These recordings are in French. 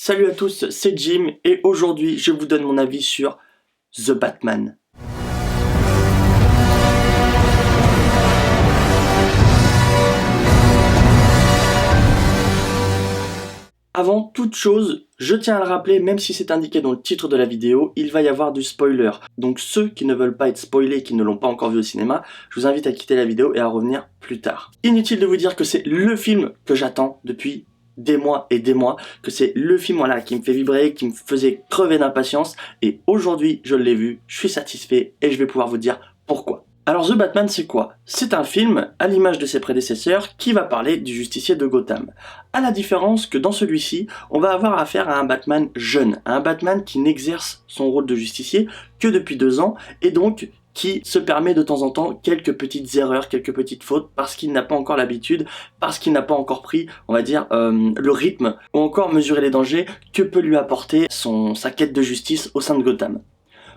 Salut à tous, c'est Jim et aujourd'hui je vous donne mon avis sur The Batman. Avant toute chose, je tiens à le rappeler, même si c'est indiqué dans le titre de la vidéo, il va y avoir du spoiler. Donc ceux qui ne veulent pas être spoilés et qui ne l'ont pas encore vu au cinéma, je vous invite à quitter la vidéo et à revenir plus tard. Inutile de vous dire que c'est le film que j'attends depuis des mois et des mois, que c'est le film qui me fait vibrer, qui me faisait crever d'impatience, et aujourd'hui je l'ai vu, je suis satisfait et je vais pouvoir vous dire pourquoi. Alors The Batman c'est quoi? C'est un film, à l'image de ses prédécesseurs, qui va parler du justicier de Gotham. À la différence que dans celui-ci, on va avoir affaire à un Batman jeune, à un Batman qui n'exerce son rôle de justicier que depuis 2 ans, et donc qui se permet de temps en temps quelques petites erreurs, quelques petites fautes, parce qu'il n'a pas encore l'habitude, parce qu'il n'a pas encore pris, on va dire, le rythme, ou encore mesurer les dangers que peut lui apporter sa quête de justice au sein de Gotham.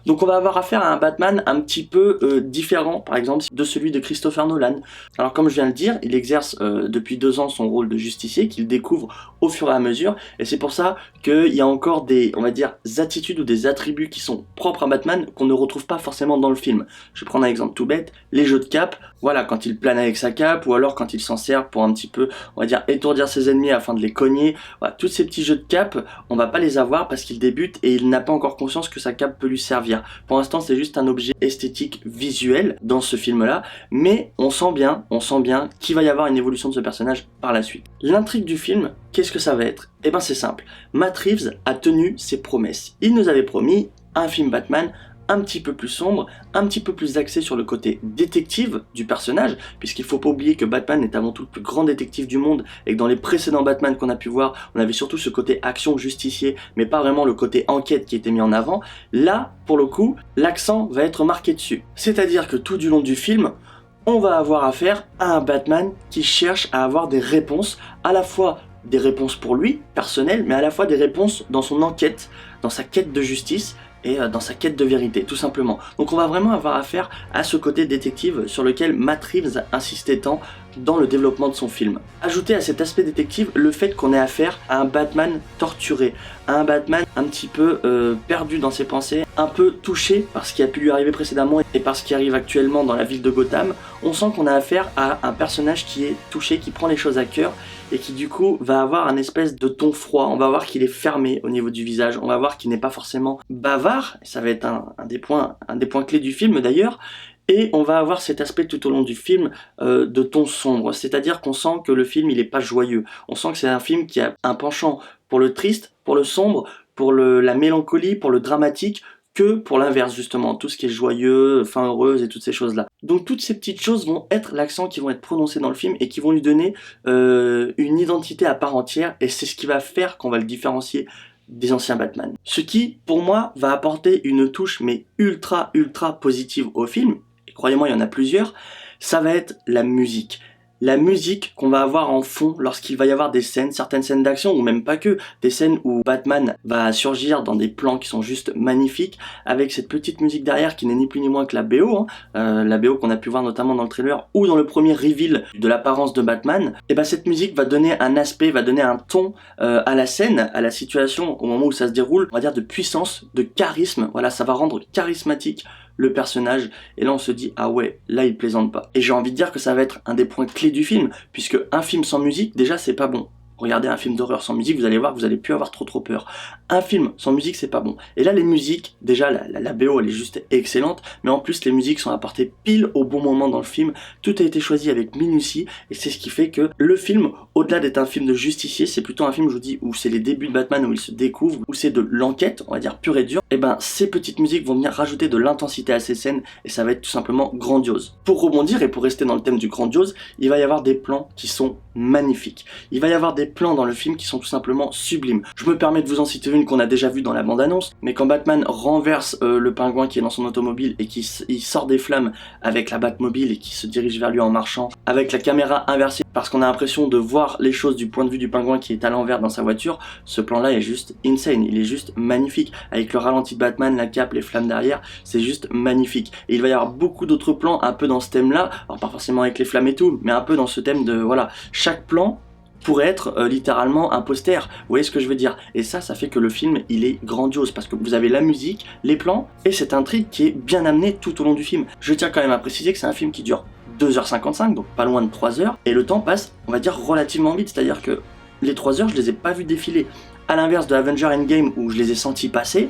Donc on va avoir affaire à un Batman un petit peu différent, par exemple, de celui de Christopher Nolan. Alors comme je viens de le dire, il exerce depuis 2 ans son rôle de justicier, qu'il découvre au fur et à mesure, et c'est pour ça qu'il y a encore des, on va dire, attitudes ou des attributs qui sont propres à Batman qu'on ne retrouve pas forcément dans le film. Je vais prendre un exemple tout bête, les jeux de cape, voilà, quand il plane avec sa cape, ou alors quand il s'en sert pour un petit peu, on va dire, étourdir ses ennemis afin de les cogner. Voilà, tous ces petits jeux de cape, on va pas les avoir parce qu'il débute et il n'a pas encore conscience que sa cape peut lui servir. Pour l'instant, c'est juste un objet esthétique visuel dans ce film-là, mais on sent bien qu'il va y avoir une évolution de ce personnage par la suite. L'intrigue du film, qu'est-ce que ça va être? Eh ben c'est simple, Matt Reeves a tenu ses promesses. Il nous avait promis un film Batman un petit peu plus sombre, un petit peu plus axé sur le côté détective du personnage, puisqu'il faut pas oublier que Batman est avant tout le plus grand détective du monde, et que dans les précédents Batman qu'on a pu voir, on avait surtout ce côté action justicier, mais pas vraiment le côté enquête qui était mis en avant. Là, pour le coup, l'accent va être marqué dessus. C'est-à-dire que tout du long du film, on va avoir affaire à un Batman qui cherche à avoir des réponses, à la fois des réponses pour lui, personnelles, mais à la fois des réponses dans son enquête, dans sa quête de justice, et dans sa quête de vérité, tout simplement. Donc on va vraiment avoir affaire à ce côté détective sur lequel Matt Reeves insistait tant dans le développement de son film. Ajoutez à cet aspect détective le fait qu'on ait affaire à un Batman torturé, à un Batman un petit peu perdu dans ses pensées, un peu touché par ce qui a pu lui arriver précédemment et par ce qui arrive actuellement dans la ville de Gotham. On sent qu'on a affaire à un personnage qui est touché, qui prend les choses à cœur et qui du coup va avoir un espèce de ton froid. On va voir qu'il est fermé au niveau du visage, on va voir qu'il n'est pas forcément bavard, ça va être un des points clés du film d'ailleurs. Et on va avoir cet aspect tout au long du film de ton sombre, c'est-à-dire qu'on sent que le film il est pas joyeux, on sent que c'est un film qui a un penchant pour le triste, pour le sombre, pour la mélancolie, pour le dramatique, que pour l'inverse justement, tout ce qui est joyeux, fin heureuse et toutes ces choses-là. Donc toutes ces petites choses vont être l'accent qui vont être prononcés dans le film et qui vont lui donner une identité à part entière, et c'est ce qui va faire qu'on va le différencier des anciens Batman. Ce qui, pour moi, va apporter une touche mais ultra positive au film, et croyez-moi il y en a plusieurs, ça va être la musique. La musique qu'on va avoir en fond lorsqu'il va y avoir des scènes, certaines scènes d'action, ou même pas que, des scènes où Batman va surgir dans des plans qui sont juste magnifiques, avec cette petite musique derrière qui n'est ni plus ni moins que la BO, la BO qu'on a pu voir notamment dans le trailer, ou dans le premier reveal de l'apparence de Batman. Et ben cette musique va donner un aspect, va donner un ton à la scène, à la situation, au moment où ça se déroule, on va dire de puissance, de charisme, voilà, ça va rendre charismatique le personnage, et là on se dit ah ouais, là il plaisante pas. Et j'ai envie de dire que ça va être un des points clés du film, puisque un film sans musique, déjà c'est pas bon. Regardez un film d'horreur sans musique, vous allez voir que vous allez plus avoir trop peur. Un film sans musique, c'est pas bon. Et là, les musiques, déjà, la BO, elle est juste excellente, mais en plus, les musiques sont apportées pile au bon moment dans le film. Tout a été choisi avec minutie, et c'est ce qui fait que le film, au-delà d'être un film de justicier, c'est plutôt un film, je vous dis, où c'est les débuts de Batman, où il se découvre, où c'est de l'enquête, on va dire, pure et dure. Et ben, ces petites musiques vont venir rajouter de l'intensité à ces scènes, et ça va être tout simplement grandiose. Pour rebondir, et pour rester dans le thème du grandiose, il va y avoir des plans qui sont magnifiques. Il va y avoir des plans dans le film qui sont tout simplement sublimes. Je me permets de vous en citer une qu'on a déjà vue dans la bande-annonce, mais quand Batman renverse le pingouin qui est dans son automobile et il sort des flammes avec la Batmobile et qui se dirige vers lui en marchant, avec la caméra inversée parce qu'on a l'impression de voir les choses du point de vue du pingouin qui est à l'envers dans sa voiture, ce plan-là est juste insane, il est juste magnifique. Avec le ralenti de Batman, la cape, les flammes derrière, c'est juste magnifique. Et il va y avoir beaucoup d'autres plans un peu dans ce thème-là, alors pas forcément avec les flammes et tout, mais un peu dans ce thème de, voilà, chaque plan pourrait être littéralement un poster. Vous voyez ce que je veux dire? Et ça fait que le film, il est grandiose, parce que vous avez la musique, les plans, et cette intrigue qui est bien amenée tout au long du film. Je tiens quand même à préciser que c'est un film qui dure 2h55, donc pas loin de 3h, et le temps passe, on va dire, relativement vite, c'est-à-dire que les 3 heures, je les ai pas vus défiler. À l'inverse de Avengers Endgame, où je les ai sentis passer,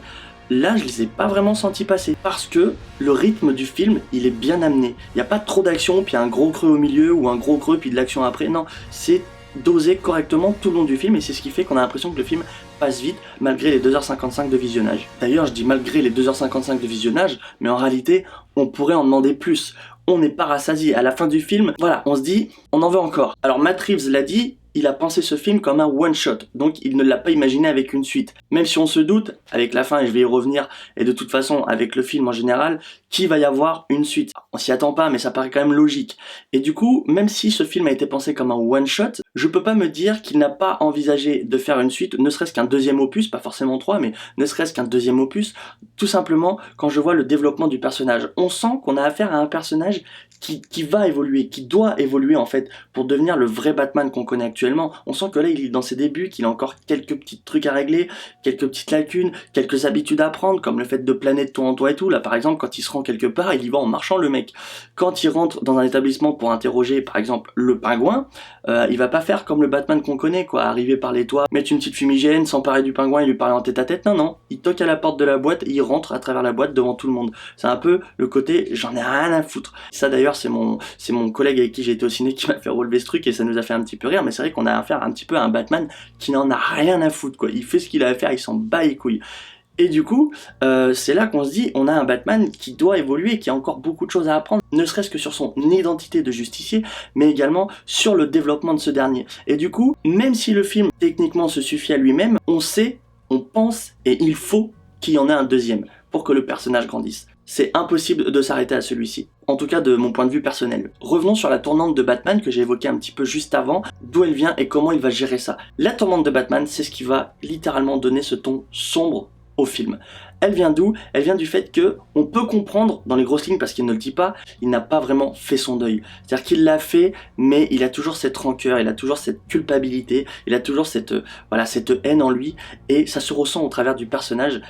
là, je les ai pas vraiment sentis passer, parce que le rythme du film, il est bien amené. Il n'y a pas trop d'action, puis un gros creux au milieu, ou un gros creux, puis de l'action après. Non, c'est dosé correctement tout le long du film, et c'est ce qui fait qu'on a l'impression que le film passe vite, malgré les 2h55 de visionnage. D'ailleurs, je dis malgré les 2h55 de visionnage, mais en réalité, on pourrait en demander plus. On n'est pas rassasié. À la fin du film, voilà, on se dit, on en veut encore. Alors Matt Reeves l'a dit, il a pensé ce film comme un one-shot, donc il ne l'a pas imaginé avec une suite. Même si on se doute, avec la fin, et je vais y revenir, et de toute façon, avec le film en général, qu'il va y avoir une suite. On s'y attend pas, mais ça paraît quand même logique. Et du coup, même si ce film a été pensé comme un one-shot, je peux pas me dire qu'il n'a pas envisagé de faire une suite, ne serait-ce qu'un deuxième opus, pas forcément 3, mais ne serait-ce qu'un deuxième opus, tout simplement quand je vois le développement du personnage. On sent qu'on a affaire à un personnage qui va évoluer, qui doit évoluer en fait, pour devenir le vrai Batman qu'on connaît actuellement. On sent que là, il est dans ses débuts, qu'il a encore quelques petits trucs à régler, quelques petites lacunes, quelques habitudes à prendre, comme le fait de planer de toit en toit et tout. Là, par exemple, quand il se rend quelque part, il y va en marchant, le mec. Quand il rentre dans un établissement pour interroger, par exemple, le pingouin, il va pas faire comme le Batman qu'on connaît, quoi, arriver par les toits, mettre une petite fumigène, s'emparer du pingouin et lui parler en tête à tête. Non, non, il toque à la porte de la boîte et il rentre à travers la boîte devant tout le monde. C'est un peu le côté j'en ai rien à foutre. Ça d'ailleurs, c'est mon collègue avec qui j'ai été au ciné qui m'a fait relever ce truc et ça nous a fait un petit peu rire, mais c'est vrai qu'on a affaire un petit peu à un Batman qui n'en a rien à foutre, quoi. Il fait ce qu'il a à faire, il s'en bat les couilles. Et du coup, c'est là qu'on se dit, on a un Batman qui doit évoluer, qui a encore beaucoup de choses à apprendre, ne serait-ce que sur son identité de justicier, mais également sur le développement de ce dernier. Et du coup, même si le film techniquement se suffit à lui-même, on sait, on pense, et il faut qu'il y en ait un deuxième, pour que le personnage grandisse. C'est impossible de s'arrêter à celui-ci, en tout cas de mon point de vue personnel. Revenons sur la tournante de Batman que j'ai évoquée un petit peu juste avant, d'où elle vient et comment il va gérer ça. La tournante de Batman, c'est ce qui va littéralement donner ce ton sombre au film. Elle vient d'où? Elle vient du fait que on peut comprendre dans les grosses lignes, parce qu'il ne le dit pas, il n'a pas vraiment fait son deuil. C'est-à-dire qu'il l'a fait, mais il a toujours cette rancœur, il a toujours cette culpabilité, il a toujours cette haine en lui, et ça se ressent au travers du personnage,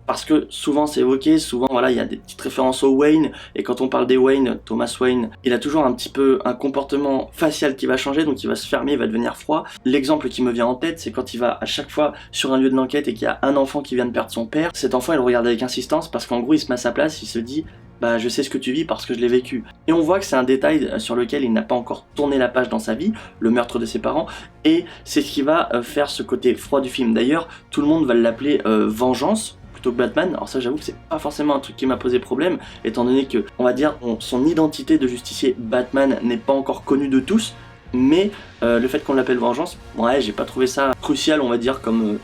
parce que souvent c'est évoqué, souvent voilà, il y a des petites références au Wayne, et quand on parle des Wayne, Thomas Wayne, il a toujours un petit peu un comportement facial qui va changer, donc il va se fermer, il va devenir froid. L'exemple qui me vient en tête, c'est quand il va à chaque fois sur un lieu de l'enquête et qu'il y a un enfant qui vient de perdre son père, cet enfant il le regarde avec insistance parce qu'en gros il se met à sa place, il se dit bah je sais ce que tu vis parce que je l'ai vécu. Et on voit que c'est un détail sur lequel il n'a pas encore tourné la page dans sa vie, le meurtre de ses parents, et c'est ce qui va faire ce côté froid du film. D'ailleurs, tout le monde va l'appeler Vengeance plutôt que Batman. Alors ça, j'avoue que c'est pas forcément un truc qui m'a posé problème, étant donné que, on va dire, son identité de justicier Batman n'est pas encore connue de tous, mais le fait qu'on l'appelle Vengeance, ouais, j'ai pas trouvé ça crucial, on va dire, comme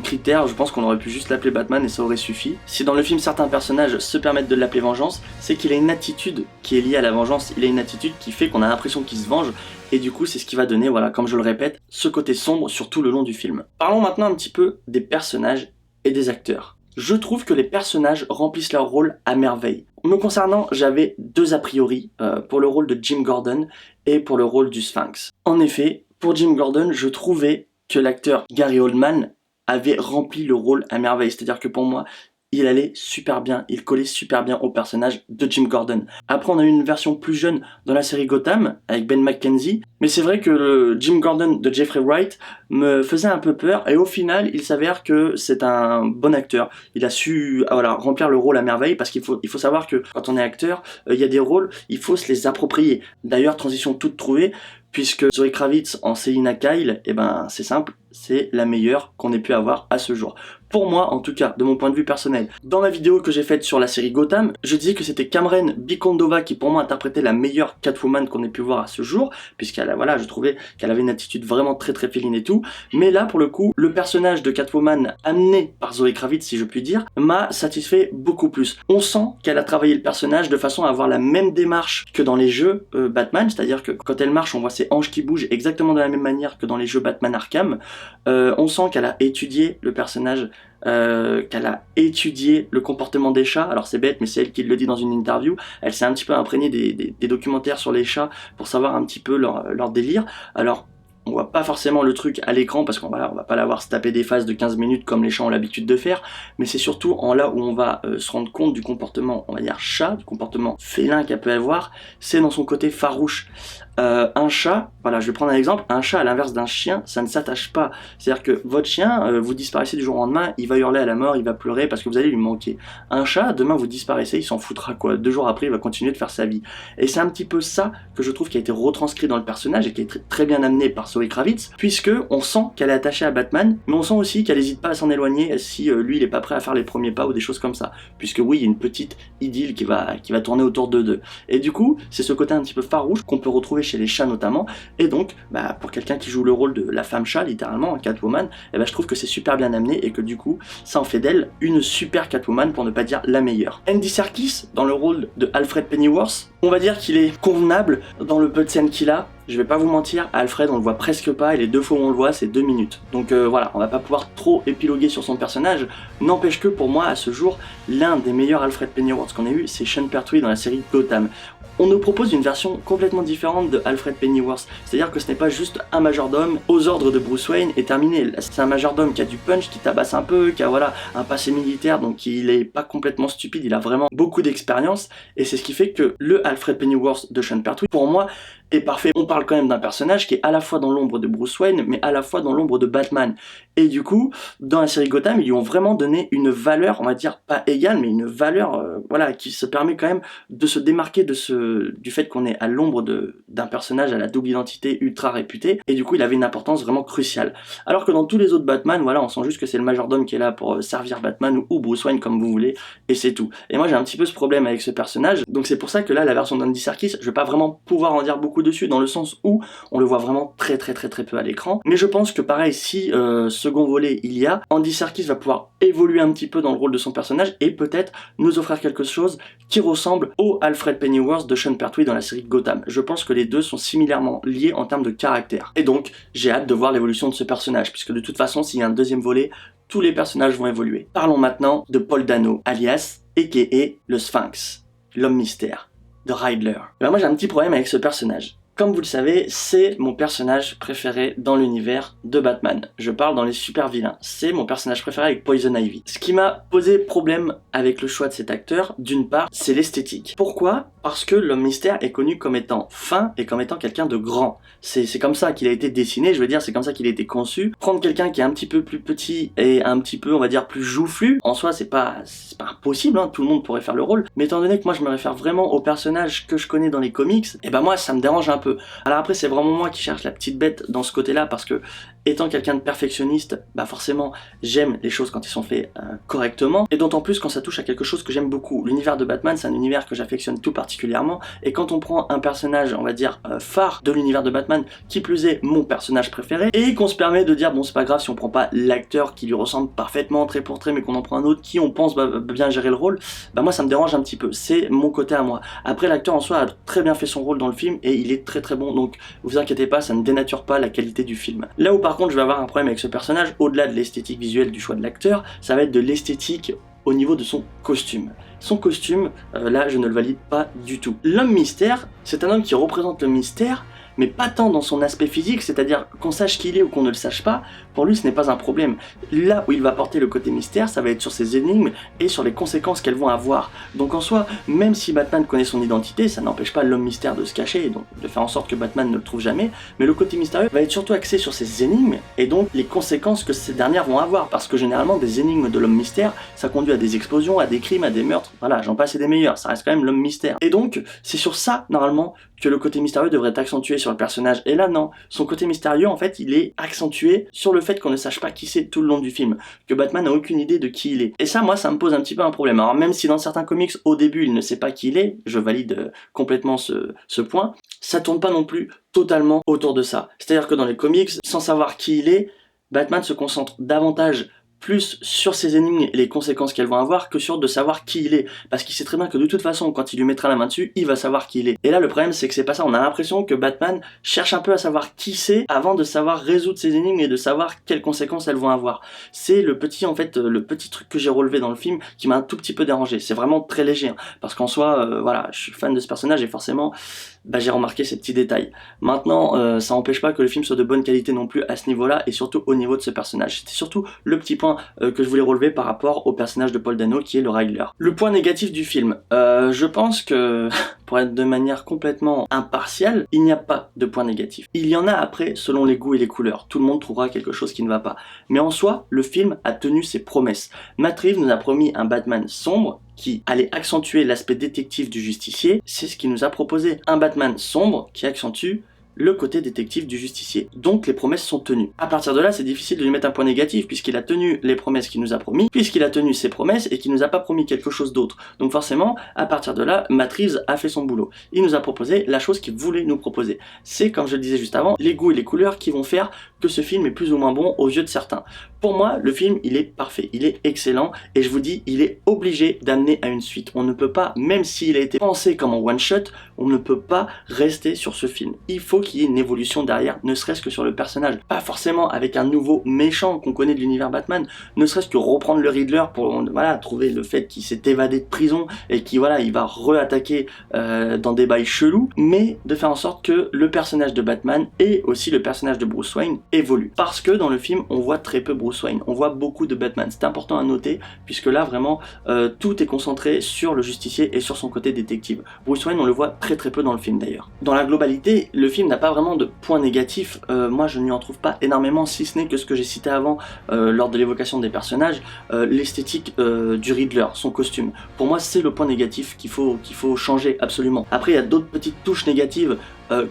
critère. Je pense qu'on aurait pu juste l'appeler Batman et ça aurait suffi. Si dans le film certains personnages se permettent de l'appeler Vengeance, c'est qu'il a une attitude qui est liée à la vengeance, il a une attitude qui fait qu'on a l'impression qu'il se venge, et du coup c'est ce qui va donner, voilà, comme je le répète, ce côté sombre sur tout le long du film. Parlons maintenant un petit peu des personnages et des acteurs. Je trouve que les personnages remplissent leur rôle à merveille. Me concernant, j'avais deux a priori pour le rôle de Jim Gordon et pour le rôle du Sphinx. En effet, pour Jim Gordon, je trouvais que l'acteur Gary Oldman avait rempli le rôle à merveille. C'est-à-dire que pour moi, il allait super bien, il collait super bien au personnage de Jim Gordon. Après, on a eu une version plus jeune dans la série Gotham, avec Ben McKenzie, mais c'est vrai que le Jim Gordon de Jeffrey Wright me faisait un peu peur, et au final, il s'avère que c'est un bon acteur. Il a su remplir le rôle à merveille, parce qu'il faut savoir que quand on est acteur, il y a des rôles, il faut se les approprier. D'ailleurs, transition toute trouvée, puisque Zoe Kravitz en Selina Kyle, c'est simple, c'est la meilleure qu'on ait pu avoir à ce jour. Pour moi, en tout cas, de mon point de vue personnel. Dans ma vidéo que j'ai faite sur la série Gotham, je disais que c'était Cameron Bikondova qui pour moi interprétait la meilleure Catwoman qu'on ait pu voir à ce jour, puisqu'elle, je trouvais qu'elle avait une attitude vraiment très très féline et tout. Mais là, pour le coup, le personnage de Catwoman amené par Zoe Kravitz, si je puis dire, m'a satisfait beaucoup plus. On sent qu'elle a travaillé le personnage de façon à avoir la même démarche que dans les jeux Batman, c'est-à-dire que quand elle marche, on voit ses hanches qui bougent exactement de la même manière que dans les jeux Batman Arkham. On sent qu'elle a étudié le personnage, qu'elle a étudié le comportement des chats. Alors c'est bête, mais c'est elle qui le dit dans une interview. Elle s'est un petit peu imprégnée des documentaires sur les chats pour savoir un petit peu leur délire. Alors on voit pas forcément le truc à l'écran parce qu'on va pas l'avoir se taper des phases de 15 minutes comme les chats ont l'habitude de faire, mais c'est surtout en là où on va se rendre compte du comportement, on va dire chat, du comportement félin qu'elle peut avoir, c'est dans son côté farouche. Un chat, voilà, je vais prendre un exemple, un chat à l'inverse d'un chien, ça ne s'attache pas. C'est-à-dire que votre chien, vous disparaissez du jour au lendemain, il va hurler à la mort, il va pleurer parce que vous allez lui manquer. Un chat, demain vous disparaissez, il s'en foutra quoi. 2 jours après, il va continuer de faire sa vie. Et c'est un petit peu ça que je trouve qui a été retranscrit dans le personnage et qui est très bien amené par Zoe Kravitz, puisque on sent qu'elle est attachée à Batman, mais on sent aussi qu'elle n'hésite pas à s'en éloigner si lui il est pas prêt à faire les premiers pas ou des choses comme ça. Puisque oui, il y a une petite idylle qui va tourner autour d'eux deux. Et du coup, c'est ce côté un petit peu farouche qu'on peut retrouver chez les chats notamment, et donc pour quelqu'un qui joue le rôle de la femme chat littéralement, Catwoman, je trouve que c'est super bien amené et que du coup ça en fait d'elle une super Catwoman pour ne pas dire la meilleure. Andy Serkis dans le rôle de Alfred Pennyworth, on va dire qu'il est convenable dans le peu de scènes qu'il a. Je vais pas vous mentir, Alfred on le voit presque pas et les 2 fois où on le voit c'est 2 minutes. Donc voilà, on va pas pouvoir trop épiloguer sur son personnage. N'empêche que pour moi à ce jour, l'un des meilleurs Alfred Pennyworth qu'on ait eu, c'est Sean Pertwee dans la série Gotham. On nous propose une version complètement différente de Alfred Pennyworth, c'est-à-dire que ce n'est pas juste un majordome aux ordres de Bruce Wayne et terminé. C'est un majordome qui a du punch, qui tabasse un peu, qui a voilà un passé militaire, donc il est pas complètement stupide, il a vraiment beaucoup d'expérience, et c'est ce qui fait que le Alfred Pennyworth de Sean Pertwee, pour moi, est parfait. On parle quand même d'un personnage qui est à la fois dans l'ombre de Bruce Wayne, mais à la fois dans l'ombre de Batman. Et du coup, dans la série Gotham, ils lui ont vraiment donné une valeur, on va dire pas égale, mais une valeur voilà, qui se permet quand même de se démarquer du fait qu'on est à l'ombre d'un personnage à la double identité ultra réputée, et du coup il avait une importance vraiment cruciale. Alors que dans tous les autres Batman, voilà, on sent juste que c'est le majordome qui est là pour servir Batman ou Bruce Wayne comme vous voulez, et c'est tout. Et moi j'ai un petit peu ce problème avec ce personnage, donc c'est pour ça que là la version d'Andy Serkis, je vais pas vraiment pouvoir en dire beaucoup dessus, dans le sens où on le voit vraiment très peu à l'écran, mais je pense que pareil, si second volet il y a, Andy Serkis va pouvoir évoluer un petit peu dans le rôle de son personnage et peut-être nous offrir quelque chose qui ressemble au Alfred Pennyworth de Sean Pertwee dans la série Gotham. Je pense que les deux sont similairement liés en termes de caractère. Et donc, j'ai hâte de voir l'évolution de ce personnage, puisque de toute façon, s'il y a un deuxième volet, tous les personnages vont évoluer. Parlons maintenant de Paul Dano, alias, a.k.a. le Sphinx, l'homme mystère, de Riddler. Moi j'ai un petit problème avec ce personnage. Comme vous le savez, c'est mon personnage préféré dans l'univers de Batman. Je parle dans les super vilains. C'est mon personnage préféré avec Poison Ivy. Ce qui m'a posé problème avec le choix de cet acteur, d'une part, c'est l'esthétique. Pourquoi ? Parce que l'homme mystère est connu comme étant fin et comme étant quelqu'un de grand. C'est comme ça qu'il a été dessiné, je veux dire, c'est comme ça qu'il a été conçu. Prendre quelqu'un qui est un petit peu plus petit et un petit peu, on va dire, plus joufflu, en soi, c'est pas impossible, hein, tout le monde pourrait faire le rôle. Mais étant donné que moi, je me réfère vraiment au personnage que je connais dans les comics, et moi, ça me dérange un peu. Alors après, c'est vraiment moi qui cherche la petite bête dans ce côté-là, parce que, étant quelqu'un de perfectionniste, forcément, j'aime les choses quand ils sont faits correctement, et d'autant plus quand ça touche à quelque chose que j'aime beaucoup. L'univers de Batman, c'est un univers que j'affectionne tout particulièrement, et quand on prend un personnage, on va dire, phare de l'univers de Batman, qui plus est mon personnage préféré, et qu'on se permet de dire, bon, c'est pas grave si on prend pas l'acteur qui lui ressemble parfaitement, trait pour trait, mais qu'on en prend un autre qui, on pense, va bien gérer le rôle, moi, ça me dérange un petit peu. C'est mon côté à moi. Après, l'acteur en soi a très bien fait son rôle dans le film, et il est très bon, donc vous inquiétez pas, ça ne dénature pas la qualité du film. Là où par contre je vais avoir un problème avec ce personnage, au-delà de l'esthétique visuelle du choix de l'acteur, ça va être de l'esthétique au niveau de son costume. Son costume, là je ne le valide pas du tout. L'homme mystère, c'est un homme qui représente le mystère, mais pas tant dans son aspect physique, c'est-à-dire qu'on sache qui il est ou qu'on ne le sache pas, pour lui ce n'est pas un problème. Là où il va porter le côté mystère, ça va être sur ses énigmes et sur les conséquences qu'elles vont avoir. Donc en soi, même si Batman connaît son identité, ça n'empêche pas l'homme mystère de se cacher, et donc de faire en sorte que Batman ne le trouve jamais, mais le côté mystérieux va être surtout axé sur ses énigmes, et donc les conséquences que ces dernières vont avoir, parce que généralement des énigmes de l'homme mystère, ça conduit à des explosions, à des crimes, à des meurtres, voilà, j'en passe et des meilleurs, ça reste quand même l'homme mystère. Et donc, c'est sur ça, normalement, que le côté mystérieux devrait être accentué sur le personnage, et là non, son côté mystérieux en fait il est accentué sur le fait qu'on ne sache pas qui c'est tout le long du film, que Batman n'a aucune idée de qui il est. Et ça moi ça me pose un petit peu un problème, alors même si dans certains comics au début il ne sait pas qui il est, je valide complètement ce point, ça tourne pas non plus totalement autour de ça. C'est-à-dire que dans les comics, sans savoir qui il est, Batman se concentre davantage plus sur ses énigmes et les conséquences qu'elles vont avoir que sur de savoir qui il est, parce qu'il sait très bien que de toute façon quand il lui mettra la main dessus, il va savoir qui il est. Et là le problème c'est que c'est pas ça, on a l'impression que Batman cherche un peu à savoir qui c'est avant de savoir résoudre ses énigmes et de savoir quelles conséquences elles vont avoir. C'est le petit truc que j'ai relevé dans le film qui m'a un tout petit peu dérangé. C'est vraiment très léger, hein, parce qu'en soi voilà, je suis fan de ce personnage et forcément bah, j'ai remarqué ces petits détails. Maintenant, ça n'empêche pas que le film soit de bonne qualité non plus à ce niveau-là, et surtout au niveau de ce personnage. C'était surtout le petit point que je voulais relever par rapport au personnage de Paul Dano, qui est le Riddler. Le point négatif du film, je pense que, pour être de manière complètement impartiale, il n'y a pas de point négatif. Il y en a après, selon les goûts et les couleurs. Tout le monde trouvera quelque chose qui ne va pas. Mais en soi, le film a tenu ses promesses. Matt Reeves nous a promis un Batman sombre, qui allait accentuer l'aspect détective du justicier. C'est ce qu'il nous a proposé. Un Batman sombre qui accentue le côté détective du justicier. Donc les promesses sont tenues. À partir de là, c'est difficile de lui mettre un point négatif puisqu'il a tenu les promesses qu'il nous a promis, puisqu'il a tenu ses promesses et qu'il nous a pas promis quelque chose d'autre. Donc forcément, à partir de là, Matt Reeves a fait son boulot. Il nous a proposé la chose qu'il voulait nous proposer. C'est, comme je le disais juste avant, les goûts et les couleurs qui vont faire que ce film est plus ou moins bon aux yeux de certains. Pour moi, le film, il est parfait, il est excellent, et je vous dis, il est obligé d'amener à une suite. On ne peut pas, même s'il a été pensé comme en one-shot, on ne peut pas rester sur ce film. Il faut qu'il y ait une évolution derrière, ne serait-ce que sur le personnage. Pas forcément avec un nouveau méchant qu'on connaît de l'univers Batman, ne serait-ce que reprendre le Riddler pour voilà, trouver le fait qu'il s'est évadé de prison et qu'il voilà, il va re-attaquer dans des bails chelous, mais de faire en sorte que le personnage de Batman et aussi le personnage de Bruce Wayne évoluent. Parce que dans le film, on voit très peu Bruce Wayne, on voit beaucoup de Batman. C'est important à noter, puisque là, vraiment, tout est concentré sur le justicier et sur son côté détective. Bruce Wayne, on le voit très peu dans le film d'ailleurs. Dans la globalité, le film n'a pas vraiment de points négatifs. Moi, je n'y en trouve pas énormément, si ce n'est que ce que j'ai cité avant lors de l'évocation des personnages, l'esthétique du Riddler, son costume. Pour moi, c'est le point négatif qu'il faut changer absolument. Après, il y a d'autres petites touches négatives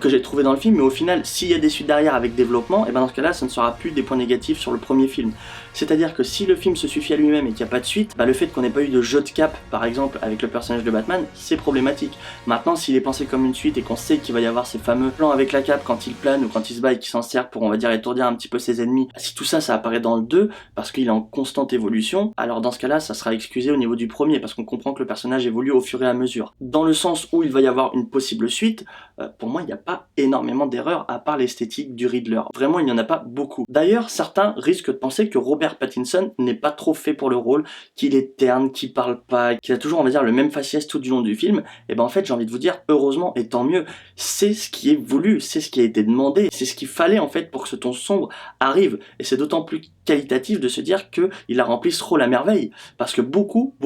que j'ai trouvé dans le film, mais au final, s'il y a des suites derrière avec développement, et ben dans ce cas-là, ça ne sera plus des points négatifs sur le premier film. C'est-à-dire que si le film se suffit à lui-même et qu'il n'y a pas de suite, bah le fait qu'on n'ait pas eu de jeu de cap, par exemple, avec le personnage de Batman, c'est problématique. Maintenant, s'il est pensé comme une suite et qu'on sait qu'il va y avoir ces fameux plans avec la cape quand il plane ou quand il se bat et qu'il s'en sert pour, on va dire, étourdir un petit peu ses ennemis, si tout ça, ça apparaît dans le 2, parce qu'il est en constante évolution, alors dans ce cas-là, ça sera excusé au niveau du premier, parce qu'on comprend que le personnage évolue au fur et à mesure. Dans le sens où il va y avoir une possible suite, pour moi, il n'y a pas énormément d'erreurs à part l'esthétique du Riddler. Vraiment, il n'y en a pas beaucoup. D'ailleurs, certains risquent de penser que Robert Pattinson n'est pas trop fait pour le rôle, qu'il est terne, qu'il parle pas, qu'il a toujours, on va dire, le même faciès tout du long du film. Et ben en fait, j'ai envie de vous dire, heureusement et tant mieux, c'est ce qui est voulu, c'est ce qui a été demandé, c'est ce qu'il fallait en fait pour que ce ton sombre arrive. Et c'est d'autant plus qualitatif de se dire qu'il a rempli ce rôle à merveille. Parce que beaucoup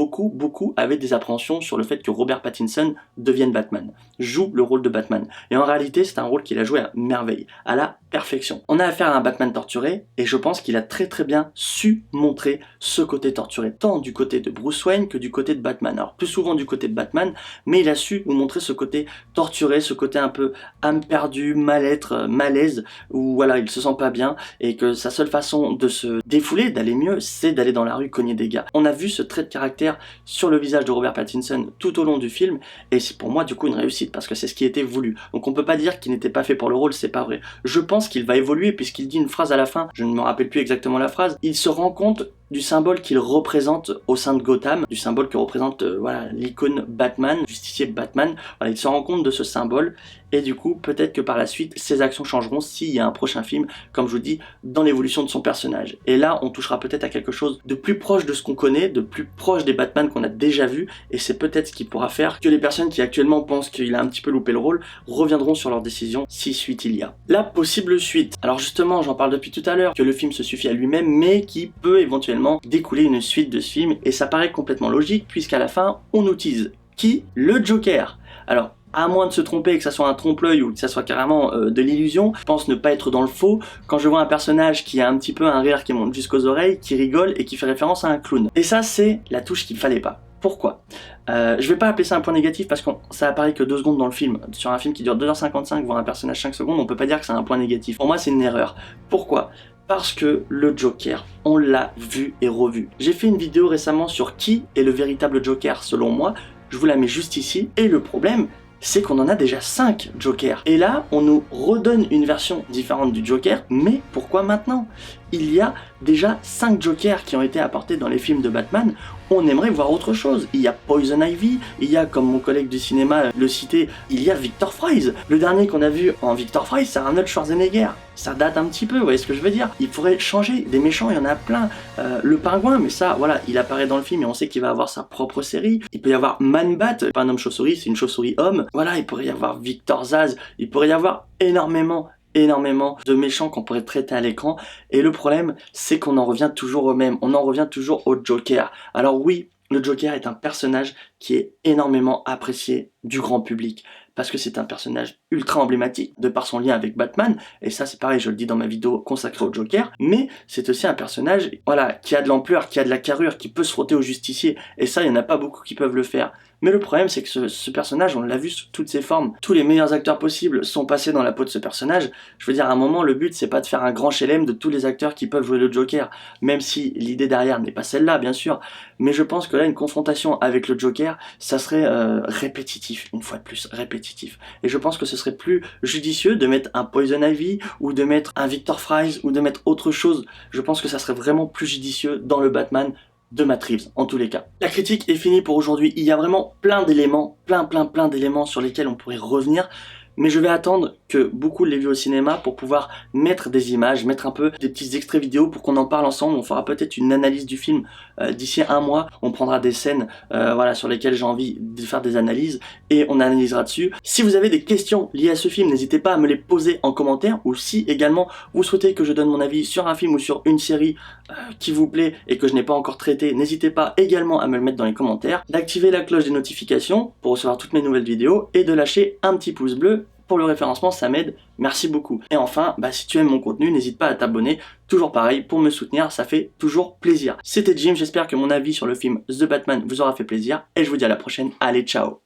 avaient des appréhensions sur le fait que Robert Pattinson devienne Batman, joue le rôle de Batman. Et en réalité, c'est un rôle qu'il a joué à merveille, à la perfection. On a affaire à un Batman torturé, et je pense qu'il a très bien su montrer ce côté torturé, tant du côté de Bruce Wayne que du côté de Batman. Alors plus souvent du côté de Batman, mais il a su nous montrer ce côté torturé, ce côté un peu âme perdue, mal-être, malaise, où voilà, il se sent pas bien, et que sa seule façon de se défouler, d'aller mieux, c'est d'aller dans la rue cogner des gars. On a vu ce trait de caractère sur le visage de Robert Pattinson tout au long du film, et c'est pour moi du coup une réussite, parce que c'est ce qui était voulu. Donc on peut pas dire qu'il n'était pas fait pour le rôle, c'est pas vrai. Je pense qu'il va évoluer, puisqu'il dit une phrase à la fin, je ne me rappelle plus exactement la phrase, il se rend compte du symbole qu'il représente au sein de Gotham, du symbole que représente voilà, l'icône Batman, justicier Batman. Voilà, il se rend compte de ce symbole, et du coup peut-être que par la suite ses actions changeront s'il y a un prochain film, comme je vous dis, dans l'évolution de son personnage. Et là on touchera peut-être à quelque chose de plus proche de ce qu'on connaît, de plus proche des Batman qu'on a déjà vus, et c'est peut-être ce qui pourra faire que les personnes qui actuellement pensent qu'il a un petit peu loupé le rôle reviendront sur leur décision si suite il y a. La possible suite, alors justement j'en parle depuis tout à l'heure, que le film se suffit à lui-même, mais qui peut éventuellement découler une suite de ce film, et ça paraît complètement logique puisqu'à la fin on nous tease qui? Le Joker. Alors à moins de se tromper, que ça soit un trompe-l'œil ou que ça soit carrément de l'illusion, je pense ne pas être dans le faux quand je vois un personnage qui a un petit peu un rire qui monte jusqu'aux oreilles, qui rigole et qui fait référence à un clown. Et ça c'est la touche qu'il fallait pas. Pourquoi? Je vais pas appeler ça un point négatif parce que ça apparaît que 2 secondes dans le film. Sur un film qui dure 2h55, voir un personnage 5 secondes, on peut pas dire que c'est un point négatif. Pour moi c'est une erreur. Pourquoi? Parce que le Joker, on l'a vu et revu. J'ai fait une vidéo récemment sur qui est le véritable Joker selon moi, je vous la mets juste ici, et le problème, c'est qu'on en a déjà 5 Jokers. Et là, on nous redonne une version différente du Joker, mais pourquoi maintenant? il y a déjà 5 Jokers qui ont été apportés dans les films de Batman. On aimerait voir autre chose. Il y a Poison Ivy, il y a, comme mon collègue du cinéma le citait, il y a Victor Fries. Le dernier qu'on a vu en Victor Fries, c'est Arnold Schwarzenegger. Ça date un petit peu, vous voyez ce que je veux dire? Il faudrait changer. Des méchants, il y en a plein. Le pingouin, mais ça, voilà, il apparaît dans le film et on sait qu'il va avoir sa propre série. Il peut y avoir Man-Bat, pas un homme chauve-souris, c'est une chauve-souris homme. Voilà, il pourrait y avoir Victor Zsasz, il pourrait y avoir énormément de méchants qu'on pourrait traiter à l'écran, et le problème c'est qu'on en revient toujours au même, on en revient toujours au Joker. Alors oui, le Joker est un personnage qui est énormément apprécié du grand public, parce que c'est un personnage ultra emblématique, de par son lien avec Batman, et ça c'est pareil, je le dis dans ma vidéo consacrée au Joker, mais c'est aussi un personnage, voilà, qui a de l'ampleur, qui a de la carrure, qui peut se frotter au justicier, et ça il n'y en a pas beaucoup qui peuvent le faire. Mais le problème c'est que ce personnage, on l'a vu sous toutes ses formes, tous les meilleurs acteurs possibles sont passés dans la peau de ce personnage. Je veux dire, à un moment, le but c'est pas de faire un grand chelem de tous les acteurs qui peuvent jouer le Joker, même si l'idée derrière n'est pas celle-là bien sûr, mais je pense que là une confrontation avec le Joker, ça serait répétitif, une fois de plus, répétitif. Et je pense que ce serait plus judicieux de mettre un Poison Ivy, ou de mettre un Victor Fries, ou de mettre autre chose. Je pense que ça serait vraiment plus judicieux dans le Batman de Matt Reeves, en tous les cas. La critique est finie pour aujourd'hui. Il y a vraiment plein d'éléments, plein d'éléments sur lesquels on pourrait revenir, mais je vais attendre que beaucoup l'aient vu au cinéma pour pouvoir mettre des images, mettre un peu des petits extraits vidéo pour qu'on en parle ensemble. On fera peut-être une analyse du film d'ici un mois. On prendra des scènes voilà, sur lesquelles j'ai envie de faire des analyses et on analysera dessus. Si vous avez des questions liées à ce film, n'hésitez pas à me les poser en commentaire, ou si également vous souhaitez que je donne mon avis sur un film ou sur une série qui vous plaît et que je n'ai pas encore traité, n'hésitez pas également à me le mettre dans les commentaires, d'activer la cloche des notifications pour recevoir toutes mes nouvelles vidéos et de lâcher un petit pouce bleu pour le référencement, ça m'aide, merci beaucoup. Et enfin, si tu aimes mon contenu, n'hésite pas à t'abonner, toujours pareil, pour me soutenir, ça fait toujours plaisir. C'était Jim, j'espère que mon avis sur le film The Batman vous aura fait plaisir, et je vous dis à la prochaine, allez ciao.